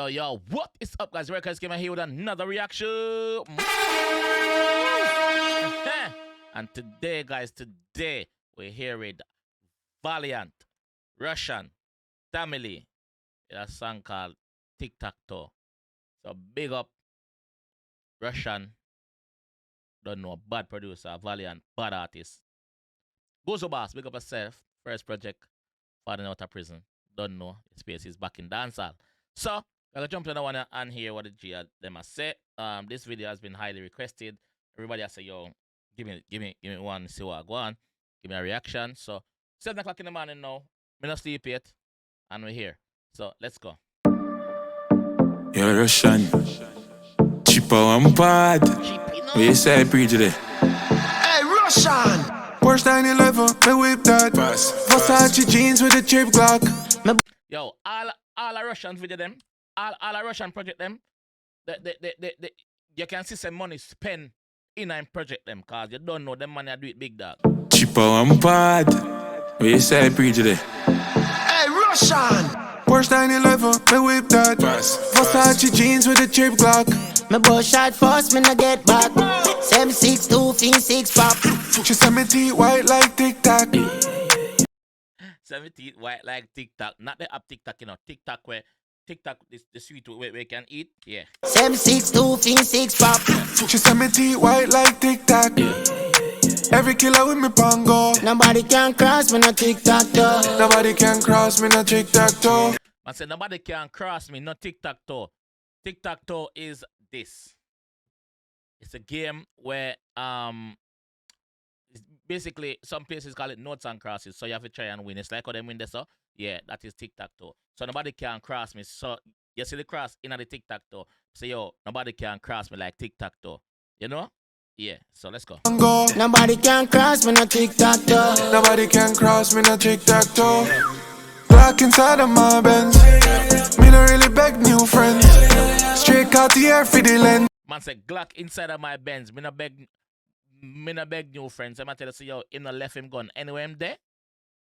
Yo, what is up, guys? 𝐑𝐄𝐀𝐂𝐓𝐈𝐎𝐍 here with another reaction. And today, guys, we're here with Valiant, Rvssian, Tamily, in a song called 𝐑𝐄𝐀𝐂𝐓𝐈𝐎𝐍. So big up Rvssian. Don't know, bad producer, Valiant, bad artist. Gozo Boss, big up yourself. First project, father out of prison. Don't know, space is back in dancehall. So, I'm gonna jump to the one and hear what the G them a say. This video has been highly requested. Everybody has say, yo, give me one, see what I go on. Give me a reaction. So 7 o'clock in the morning now. Me not sleep yet. And we're here. So let's go. Yo, Rvssian. Cheaper and bad. What you say, pre today? Hey, Rvssian! Porsche 911, me whip that. Versace jeans with a chip Glock. Yo, all a Rvssian video them, all a Rvssian project them, you can see some money spent in a project them, cause you don't know them money do it big dog. Cheaper and bad. What you say, pre today? Hey, Rvssian! Porsche 911, me whip that. Versace jeans with a chip Glock. Me both shot first, me no get back. 762, fin 6 pop. She send me teeth white like tic-tac. 17 white like 𝐑𝐄𝐀𝐂𝐓𝐈𝐎𝐍, not the app 𝐑𝐿, you know, 𝐑𝐿 where 𝐑𝐿 is the sweet where we can eat. Yeah. 762, fin 6 pop. She send me teeth white like tic-tac. Every killer with me pongo. Nobody can cross me no 𝐑𝐿. Nobody can cross me no tic-tac-toe. I said nobody can cross me, no 𝐑𝐿. 𝐑𝐿 is this. It's a game where basically some places call it notes and crosses, so you have to try and win. It's like how them win this, so yeah, that is 𝐑𝐿. So nobody can cross me. So you see the cross in the 𝐑𝐿. So yo, nobody can cross me like 𝐑𝐿. You know? Yeah. So let's go. Nobody can cross me no 𝐑𝐿. Nobody can cross me no tic-tac-toe. Black inside of my Benz. Me no really beg new friends. Straight out the air for the lens. Man say Glock inside of my Benz. Me no beg new friends. I'm tell you, so yo, him no left him gun. Anyway, him there,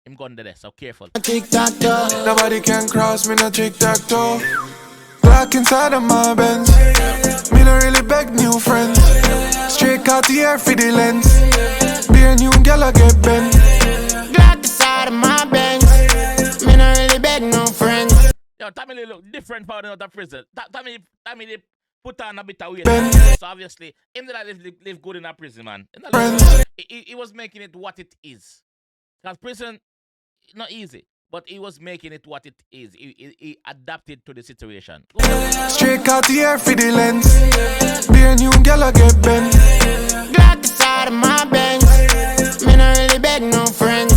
him gun there. So careful. 𝐑𝐿. Nobody can cross me no tic-tac-toe. Black inside of my Benz. Me no really beg new friends. Straight out the air for the lens. Be a new girl I get bent. Glock inside of my Benz. Me no really beg no friends. Yo, Tamily look different for out of prison. Tamily they put on a bit of weight. So obviously, him that live good in a prison, man. He was making it what it is. Because prison, not easy. But he was making it what it is. He adapted to the situation. Straight out the air for the lens. Be a new girl I get bent. Glock inside of my Benz. Me no really beg no friends.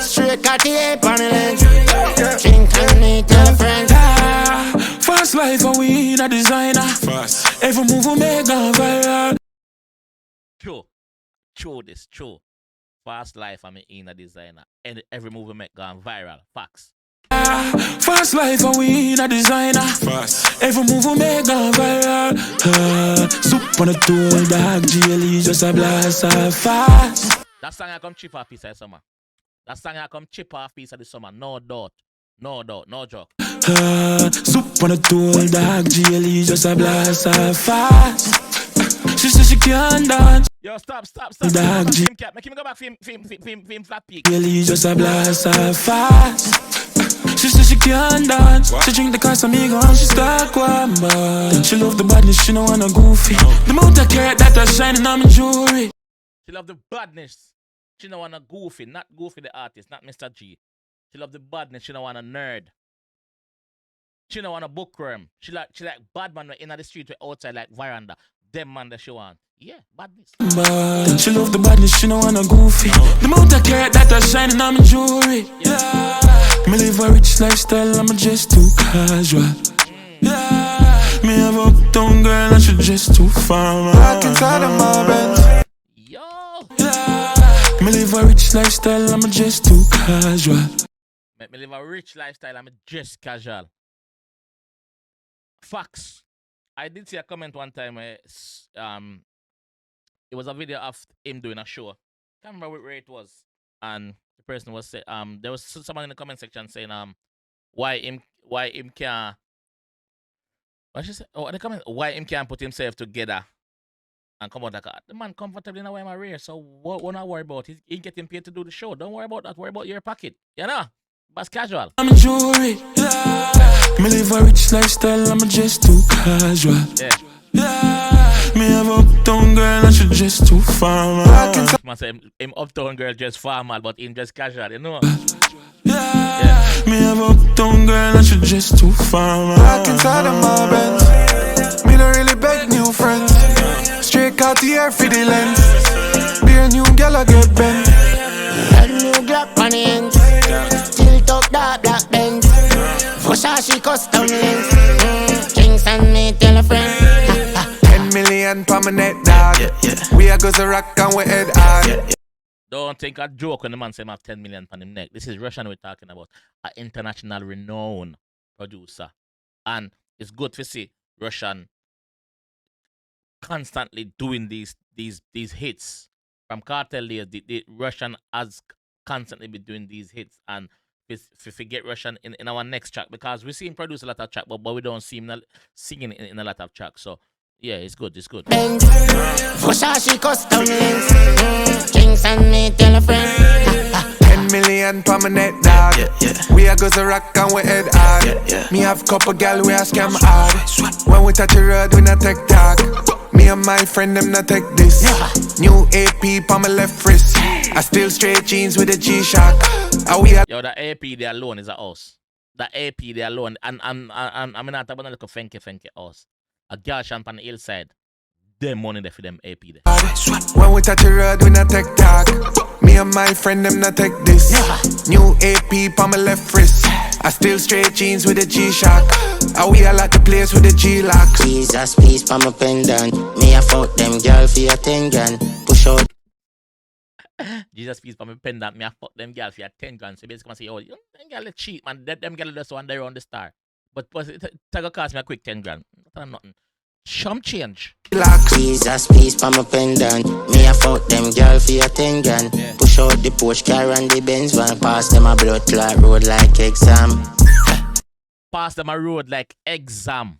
Straight out the air on the lens. Drink and me tell a friend. Fast life and we in a designer. Fast. Every move we make gone viral. True. Fast life, I'm in a designer. And every move we make gone viral. Facts. Fast life and we in a designer. Fast. Every move we make gone viral. Soup on the tool, dog, 𝐑𝐿 just a blast off fast. That song I come cheap off piece of the summer. That song I come cheap off piece of the summer. No doubt, no joke. Soup on the tool, dog, 𝐑𝐿 just a blast off fast. She said she can't dance. Yo, stop. Dog, Make him go back film flat peak. 𝐑𝐿 just a blast off fast. She said she can't dance. She drink the Casamigo and she start one bar. She love the badness, she don't wanna goofy. The mouth of carrot that are shining on my jewelry. She love the badness. She don't wanna goofy, not Goofy the artist, not Mr. G. She love the badness. She don't want a nerd. She don't want a bookworm. She like bad man in the street outside like veranda. Them man that she want. Yeah, badness. She love the badness. She don't want a goofy. The mouth of carrot that are shining on my jewelry. Yeah. Me live a rich lifestyle. I'm just too casual. Yeah. Me have a uptown girl and she just too far. Back inside of my Benz. Yo. Yeah. Me live a rich lifestyle. I'm just too casual. Me live a rich lifestyle. I'm just casual. Facts. I did see a comment one time where it was a video of him doing a show. Can't remember where it was. And the person was saying there was someone in the comment section saying why him can't What she say? Oh, they comment why him can't put himself together and come out like the man comfortably in a way my rear. So what not worry about? He getting paid to do the show. Don't worry about that. Worry about your pocket. You know? But casual. I'm a jewelry. Yeah. Me live a rich lifestyle. I'm just too casual. Yeah. Yeah. Me have uptown girl and she just too formal. Man say him uptown girl just formal, but him just casual. You know? Yeah. Me have uptown girl and she just too formal. Back inside of my Benz. Me don't really beg new friends. Straight 𝐑𝐂𝐂𝐓𝐈𝐎𝐍 for the lens. Be a new girl I get bent. A new Glock on the end. Tilt up that black Benz. Rvssian custom lens. Kingston me tell a friend. 10 million per my net, dog. We are goes to rock and we head hard. Don't think a joke when the man say him have 10 million on him neck. This is Rvssian we're talking about. An international renowned producer. And it's good to see Rvssian constantly doing these hits. From Cartel days, the Rvssian has constantly been doing these hits. And if we forget Rvssian in our next track, because we see him produce a lot of track, but we don't see him singing in a lot of tracks. So yeah, it's good, it's good. Rvssian custom lens. Kingston me tell a friend. 10 million per my net, dog. We are goes to rock and we head hard. Me have couple gal we a scam hard. When we touch the road, we not take talk. Me and my friend, them not take this. New AP on my left wrist. I still straight jeans with a G-Shock. Yo, the AP there alone is a house. The AP there alone. And I'm not about a little funky house. A girl champ on the hillside. Them money there for them AP there. When we touch the road, we not take talk. Me and my friend, them not take this. New AP on my left wrist. I still straight jeans with a G-Shock. We all at the place with the G-Lock. Jesus peace pa my pendant. Me a fuck them girl for your 10 grand. Push out. Jesus peace for me pendant. Me a fuck them girl for your 10 grand. So basically I say, oh, them girl cheat, man. Them girl just wander around the star. But it gonna cost me a quick 10 grand. That's nothing. Some change. Jesus peace pa my pendant. Me a fuck them girl for your 10 grand. Push out the Porsche car and the Benz van. Pass them a blood clot road like exam. Pass them a road like exam.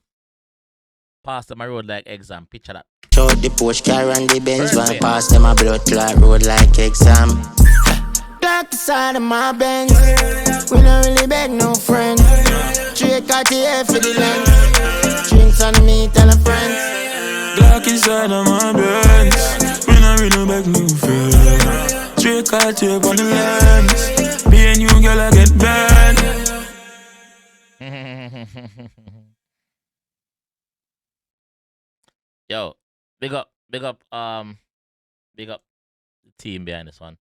Pass them a road like exam. Picture that. Push out the Porsche car and the Benz van. Pass them a blood clot road like exam. Back side of my Benz. We don't really beg no friend. Straight 𝐑𝐂𝐂𝐓𝐈𝐎𝐍 for the lens. Drinks on me, tell a friend. Glock inside of my Benz. Me not really beg no friend. Straight 𝐑𝐂𝐂𝐓𝐈𝐎𝐍 on the lens. Be a new girl I get banned. Yo, big up the team behind this one.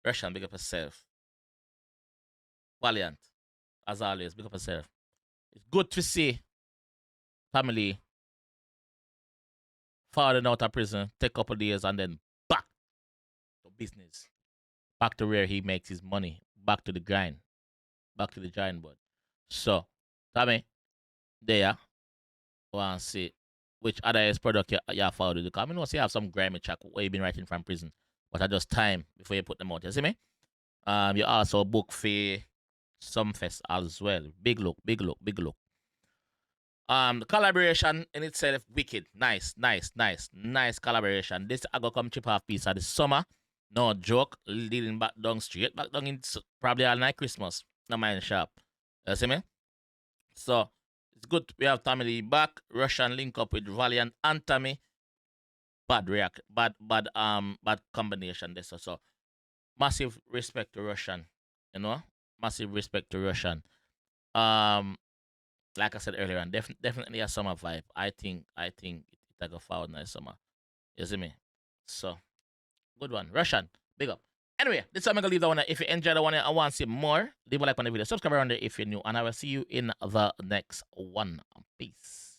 Rvssian, big up yourself. Valiant, as always, big up yourself. It's good to see family falling out of prison, take a couple of days, and then back to business. Back to where he makes his money. Back to the grind. Back to the giant board. So, Tommy, there, want to see which other product you have followed. Because I know you have some grimy track where you've been writing from prison. But I just time before you put them out. You see me? You also book for some fest as well. Big look. The collaboration in itself, wicked. Nice collaboration. This I go come chip off piece of the summer. No joke. Leading back down in probably all night Christmas. No mind sharp. You see me? So it's good. We have Tommy Lee back. Rvssian link up with Valiant and Tommy. Bad combination this. So massive respect to Rvssian. You know? Massive respect to Rvssian. Like I said earlier on, definitely a summer vibe. I think it like a foul nice summer. You see me? So good one. Rvssian, big up. Anyway, this time I'm gonna leave that one. If you enjoyed the one and want to see more, leave a like on the video. Subscribe around there if you're new. And I will see you in the next one. Peace.